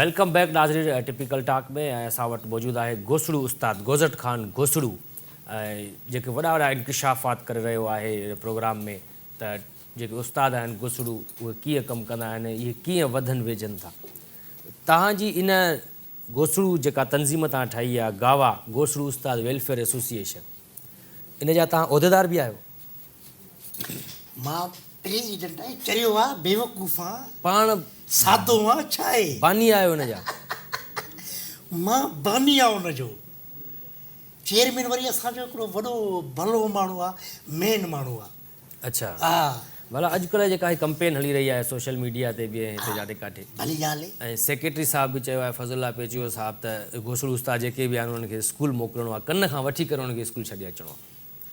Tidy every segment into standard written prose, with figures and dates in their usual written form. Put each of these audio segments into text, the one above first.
Welcome back नाज़रीन typical talk में असां वटि मौजूदु आहे घोसड़ू उस्ताद गोज़ट ख़ान घोसड़ू जेके वॾा वॾा इंकशाफ़ात करे रहियो आहे प्रोग्राम में त जेके उस्ताद आहिनि घोसड़ू उहे कीअं कमु कंदा आहिनि इहे कीअं वधनि वेझनि था तव्हांजी इन घोसड़ू जेका तंज़ीम तव्हां ठाही आहे गावा घोसड़ू उस्ताद वेलफेयर एसोसिएशन इन जा तव्हां उहिदेदार बि आहियो मां प्रेसिडेंट आहियां चरियो आहे बेवकूफ़ आहे पाण सादो आहे छा आहे बानी आहियो इन जा मां बानी आहे हुनजो चेयरमैन वरी असांजो हिकिड़ो वॾो भलो माण्हू आहे मेन माण्हू आहे अच्छा हा भला अॼुकल्ह जेका हीअ कंपेन हली रही आहे सोशल मीडिया ते बि हिते जाते काथे भली ॻाल्हि ऐं सेक्रेटरी साहब बि चयो आहे फज़ुल्ला पेचियो साहब त घोसड़ू उस्ताद जेके बि आहिनि उन्हनि खे स्कूल मोकिलिणो आहे कन खां वठी करे उन्हनि खे स्कूल छॾे अचिणो आहे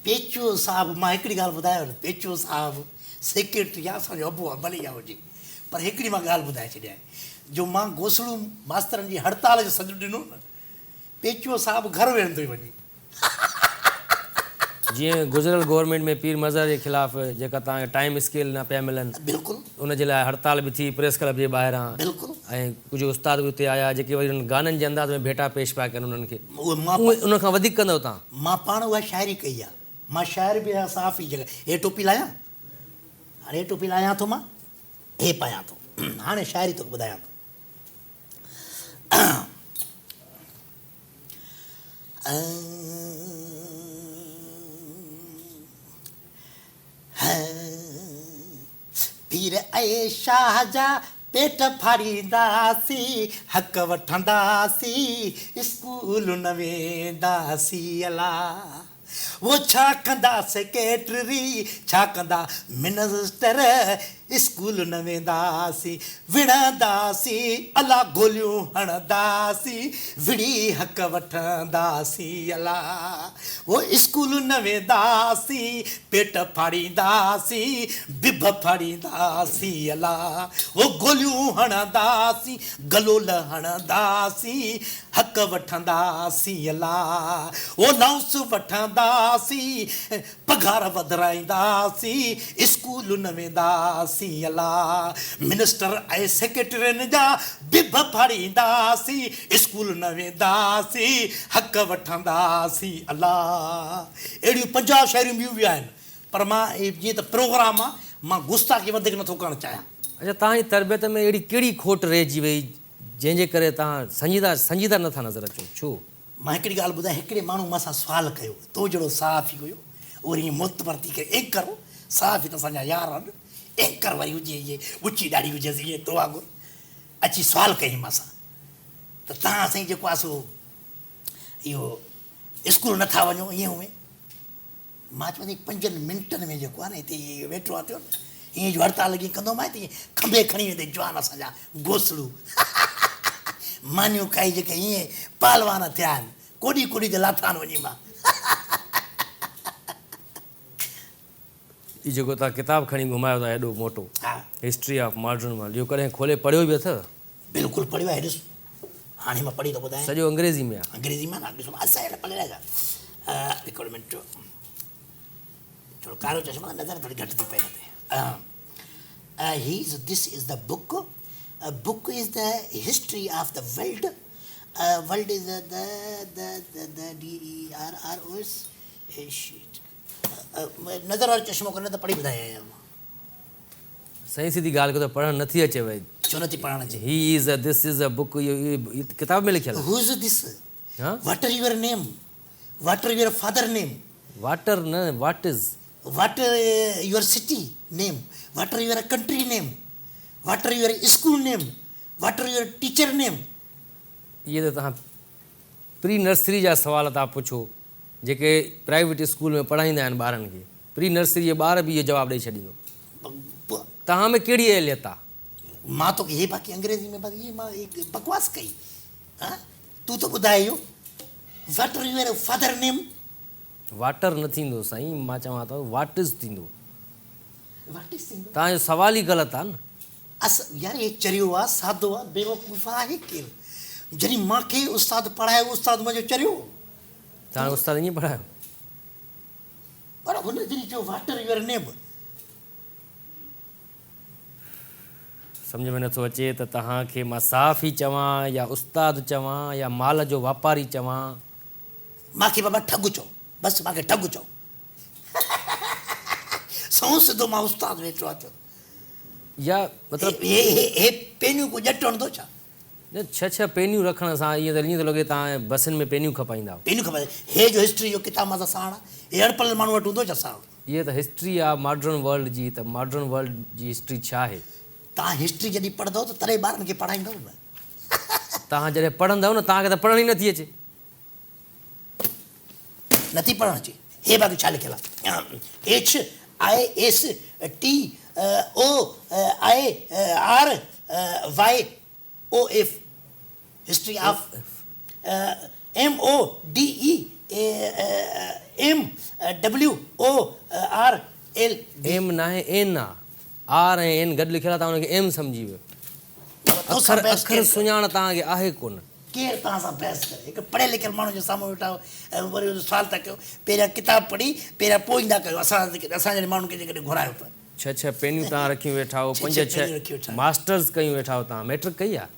पेचियो साहिबु मां हिकिड़ी ॻाल्हि ॿुधायो न पेचियो साहिबु सेक्रेटरी आहे असांजो अबू आहे भली आहे हुजे पर हिकिड़ी मां ॻाल्हि ॿुधाए छॾियां जो मां घोसड़ू मास्तरनि जी हड़ताल जो सॾु ॾिनो न पेचियो साहिबु घर वेंदो ई वञी जीअं गुज़िरियल गवर्नमेंट में पीर मज़हर जे ख़िलाफ़ु जेका तव्हांखे टाइम स्केल न पिया मिलनि बिल्कुलु उनजे लाइ हड़ताल बि थी प्रेस क्लब जे ॿाहिरां बिल्कुलु ऐं कुझु उस्ताद बि उते आया जेके वरी उन्हनि गाननि जे अंदाज़ में भेटा पेश पिया कनि उन्हनि खे उहे मां उन खां वधीक कंदव तव्हां मां पाण उहा शाइरी कई आहे मां शाइर बि आहियां साफ़ ई जॻह हे टोपी लाहियां हाणे हे टोपी लाहियां थो मां हे पायां थो हाणे शाइरी तोखे ॿुधायां थो पीर ऐं शाह जा पेट फाड़ींदासीं हक़ वठंदासीं स्कूल न वेंदासीं अला वो छा कंदा सेक्रेटरी छा कंदा मिनिस्टर स्कूल न वेंदासीं विढ़ंदासीं अला गोलियूं हणंदासीं विड़ी हक़ वठंदासीं अला वो स्कूल न वेंदासीं पेट फाड़ींदासीं बिभ फाड़ींदासीं अला वो गोलियूं हणंदासीं गलोल हणंदासीं हक़ वठंदासीं अला वो नाउस वठंदासीं पघार वधाईंदासीं स्कूल न वेंदासीं अला मिनिस्टर ऐं सेक्रेटरियुनि जा बिभ फाड़ींदासीं स्कूल न वेंदासीं हक़ वठंदासीं अला अहिड़ियूं 50 शाइरियूं ॿियूं बि आहिनि पर मां जीअं त प्रोग्राम आहे मां गुस्ताखी वधीक नथो करणु चाहियां अच्छा तव्हांजी तरबियत में अहिड़ी कहिड़ी खोट रहिजी वई जंहिंजे करे तव्हां संजीदा नथा नज़र अचो छो मां हिकिड़ी ॻाल्हि ॿुधायां हिकिड़े माण्हू मूंसां सुवालु कयो तो जहिड़ो साफ़ ई हुयो वरी ईअं मुतबर थी करे एंकर साफ़ ई त असांजा यार आहिनि एंकर वरी हुजे इहे ऊची ॾाढी हुजेसि ईअं तो वांगुरु अची सुवालु कयईं मूंसां त तव्हां साईं जेको आहे सो इहो स्कूल नथा वञो ईअं हुए मां चवंदी 5 मिंटनि में जेको आहे न हिते इहे वेठो आहे थियो न ईअं जो हड़ताल लॻी कंदोमांइ त ईअं खंभे खणी वेंदे जवान असांजा घोसड़ू मानियूं खाई जेके ईअं पहलवान थिया आहिनि कोॾी कोॾी ते लाथान वञी मां इहो जेको तव्हां किताबु खणी घुमायो था हेॾो मोटो हा हिस्ट्री ऑफ मॉडर्न वर्ल्ड इहो कॾहिं खोले पढ़ियो बि अथव बिल्कुलु पढ़ियो आहे ॾिस हाणे मां पढ़ी थो ॿुधायां सॼो अंग्रेज़ी में आहे अंग्रेज़ी में न ॾिसो असां हेॾा पढ़ियल आहियां हिकिड़ो मिंट थोरो कारो चश्मा नज़र थोरी घटि थी पए हिते this is the book is the history of the world world is the DERROS नज़र वारो चश्मो कोन्हे त पढ़ी ॿुधायां मां सही सीधी ॻाल्हि कयो त पढ़णु नथी अचे भई छो नथी पढ़णु अचे he is a this is a book इहो किताब में लिखियलु हू इज़ दिस हा what are your name what are your father name water न what is what your city name, what are your country name, what are your school name, what are your teacher name. इहे त तव्हां pre nursery जा सवाल था पुछो जेके private school में पढ़ाईंदा आहिनि ॿारनि खे प्री नर्सरी जे ॿार बि इहो जवाबु ॾेई छॾींदो तव्हां में कहिड़ी एलियत आहे मां तोखे हे बाक़ी अंग्रेज़ी में बाक़ी मां बकवास कई हा तूं त ॿुधाए इहो what are your father name. Water न थींदो साईं मां चवां थो वाट इज़ थींदो वाट इज़ थींदो तव्हांजो सवाल ई ग़लति आहे न यार हे चरियो आहे सादो आहे बेवकूफ़ आहे केरु जॾहिं मूंखे उस्ताद पढ़ायो उस्ताद मुंहिंजो चरियो तव्हां उस्ताद ईअं पढ़ायो पर हुन जॾहिं चयो वाट आर योर नेम सम्झ में नथो अचे त तव्हांखे मां साफ़ी चवां या उस्तादु चवां या माल जो वापारी चवां। मूंखे बाबा ठॻु चओ, बसि मूंखे ठॻु चओ। सौ सिधो मां उस्तादु वेठो आहियां। या मतिलबु हे पेनियूं को ॼट हणंदो छा? छह पेनियूं रखण सां ईअं त लॻे तव्हां बसियुनि में पेनियूं खपाईंदा। पेनियूं खपाए हे जो हिस्ट्री जो किताब मां साण हे अणपढ़ माण्हू वटि हूंदो छा साण? इहे त हिस्ट्री आहे मॉडर्न वर्ल्ड जी, त मॉडर्न वर्ल्ड जी हिस्ट्री छा आहे? तव्हां हिस्ट्री जॾहिं पढ़ंदव त तॾहिं ॿारनि खे पढ़ाईंदव न। तव्हां जॾहिं पढ़ंदव न तव्हांखे त पढ़ण ई नथी अचे। नथी पढ़णु अचे? हे बाक़ी छा लिखियलु आहे? HISTORYOF history of MODEMWORL। M न आहे, एन आहे। आर ऐं एन गॾु लिखियलु आहे, तव्हां हुनखे एम सम्झी वियो। अखर सुञाण तव्हांखे आहे कोन। केरु तव्हां सां बहस करे? हिकु पढ़ियल लिखियल माण्हू जे साम्हूं वेठा हो ऐं वरी सुवाल था कयो। पहिरियां किताब पढ़ी पहिरियां पोइ ईंदा कयो। असांजे माण्हुनि खे जेकॾहिं घुरायो त छह पेनियूं तव्हां रखियूं वेठा हो, पंज छह मास्टर्स कयूं वेठा हो। तव्हां मैट्रिक कई आहे?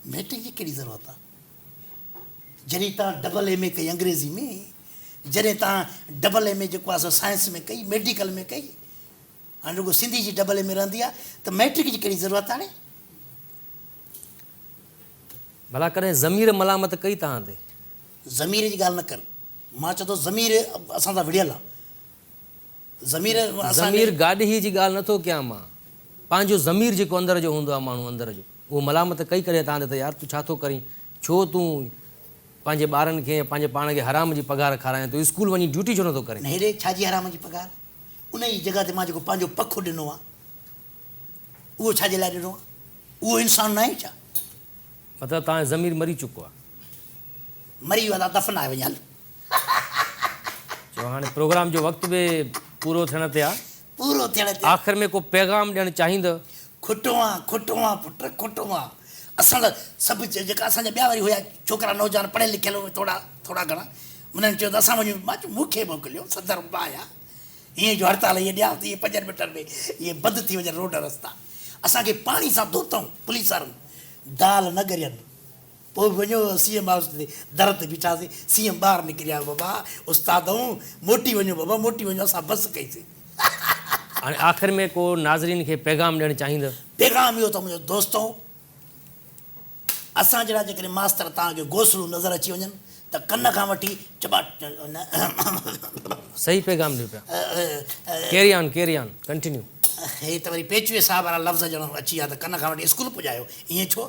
मैट्रिक जी कहिड़ी ज़रूरत आहे? जॾहिं तव्हां डबल MA कई अंग्रेज़ी में, जॾहिं तव्हां डबल MA जेको आहे साइंस में कई, मेडिकल में कई, हाणे रुगो सिंधी जी डबल MA रहंदी आहे त मैट्रिक जी कहिड़ी ज़रूरत आहे? भला कॾहिं ज़मीर मलामत कई तव्हां ते? ज़मीर जी ॻाल्हि न कर। मां चवां थो ज़मीर असां सां विढ़ियल आहे। ज़मीर गाॾी जी ॻाल्हि नथो कयां मां। पंहिंजो ज़मीर जेको अंदरि जो हूंदो आहे माण्हू अंदरि जो, उहो मलामत कई करे तव्हां ते त यार तूं छा थो करीं? छो तूं पंहिंजे ॿारनि खे पंहिंजे पाण खे हराम जी पघार खाराए? तूं स्कूल वञी ड्यूटी छो नथो करे? हेॾे छाजी हराम जी पघार? उन जी जॻह ते मां जेको पंहिंजो पखु ॾिनो आहे उहो छाजे लाइ ॾिनो आहे? उहो इंसानु न आहे छा? मतिलबु तव्हांजो ज़मीर मरी चुको आहे। मरी वियो आहे त दफ़नाए वञे हल। चओ हाणे प्रोग्राम जो वक़्तु बि पूरो थियण ते आहे। पूरो थियण ते आख़िर में को पैगाम ॾियणु चाहींदव? खुटो आहे पुटु, खुटो आहे। असां लाइ सभु जेका असांजा ॿिया वरी हुया छोकिरा नौजवान पढ़ियल लिखियल हुआ थोरा घणा, उन्हनि चयो त असां वञूं। मां चयो मूंखे मोकिलियो, सदर आया हीअं जो हड़ताल इहे ॾियां त इहे 5 मिंटनि में इहे बंदि थी वञनि रोड रस्ता। असांखे पाणी सां धोतऊं पुलिस वारनि, दाल न ॻरियनि। पोइ वञो CM हाउस ते दर ते बीठासीं। CM ॿाहिरि निकिरिया, बाबा उस्तादूं मोटी वञो, बाबा मोटी वञो। असां बसि कईसीं। हाणे आख़िर में को नाज़रीन खे पैगाम ॾियणु चाहींदव? पैगाम इहो त मुंहिंजो दोस्तो, असां जहिड़ा जेकॾहिं मास्तर तव्हांखे घोसलू नज़र अची वञनि त कन खां वठी चबा सही पैगाम ॾियो पिया। कैरी ऑन कंटिन्यू। हे त वरी पेचवे साहब वारा लफ़्ज़ ॼणो अची विया त कन खां वठी स्कूल पुॼायो। ईअं छो?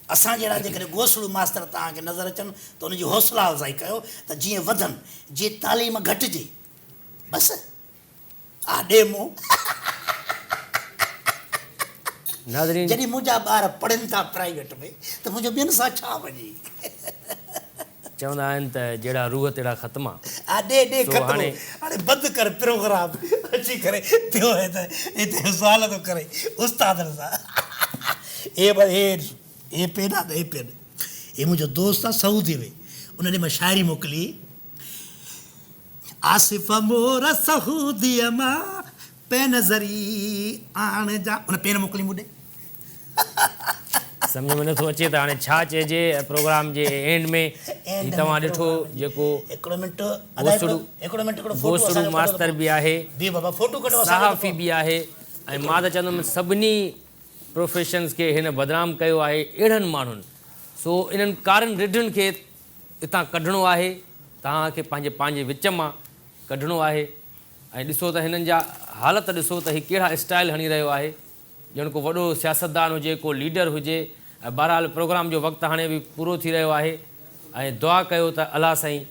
असां जहिड़ा जेकॾहिं घोसलू मास्तर तव्हांखे नज़र अचनि त उनजी हौसला अफ़ज़ाई कयो त जीअं वधनि, जीअं तालीम घटिजे, बसि ॾे मूं। नाज़रीन, जॾहिं मुंहिंजा ॿार पढ़नि था प्राइवेट में त मुंहिंजो ॿियनि सां छा वञे? चवंदा आहिनि त जहिड़ा रूह तहिड़ा ख़तमा। ॾे हाणे बंदि कर प्रोग्राम। अची करे पियो हिते सुवाल थो करे उस्तादनि सां। हे पेन आहे, हे पेन, हे मुंहिंजो दोस्त आहे सऊदी में, उन ॾे मां शाइरी मोकिली। आसिफ़ मोर सऊदीअ मां पेन ज़री आण जा, उन पेन मोकिली मूं ॾे। सम्झ में नथो अचे त हाणे छा चइजे प्रोग्राम जे एंड में। तव्हां ॾिठो जेको घोसड़ू मास्तर बि आहे, सहाफ़ी बि आहे, ऐं मां त चवंदुमि सभिनी प्रोफेशन्स खे हिन बदनाम कयो आहे अहिड़नि माण्हुनि। सो इन्हनि कारनि रिढनि खे हितां कढिणो आहे, तव्हांखे पंहिंजे विच मां कढिणो आहे। ऐं ॾिसो त हिननि जा हालत ॾिसो त हीउ कहिड़ा स्टाइल हणी रहियो आहे, ॼण को वॾो सियासतदान हुजे, को लीडर हुजे। ऐं बहरहाल प्रोग्राम जो वक़्तु हाणे बि पूरो थी रहियो आहे ऐं दुआ कयो त अलाह साईं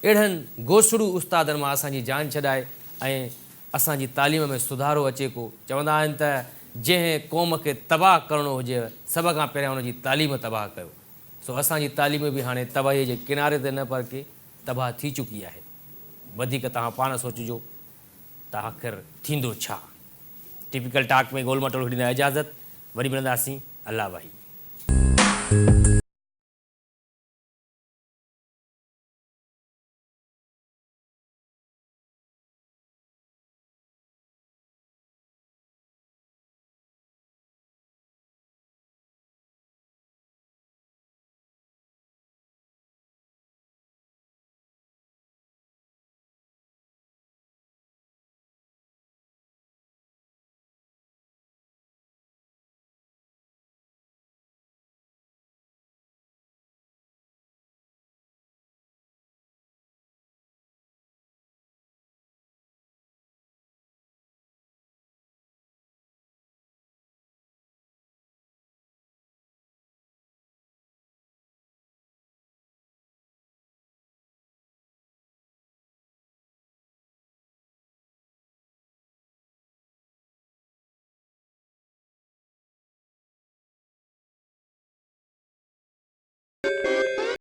अहिड़नि घोसड़ू उस्तादनि मां असांजी जान छॾाए ऐं असांजी तालीम में सुधारो अचे को। चवंदा आहिनि त जंहिं क़ौम खे तबाह करिणो हुजे सभ खां पहिरियां हुनजी तालीम तबाह कयो। सो असांजी तालीम बि हाणे तबाहीअ जे किनारे ते न पर के तबाह थी चुकी आहे। वधीक तव्हां पाण सोचिजो त आख़िर थींदो छा। टिपिकल टॉक में गोल मटोल ॾींदा इजाज़त, वरी मिलंदासीं। अल्लाह भाई।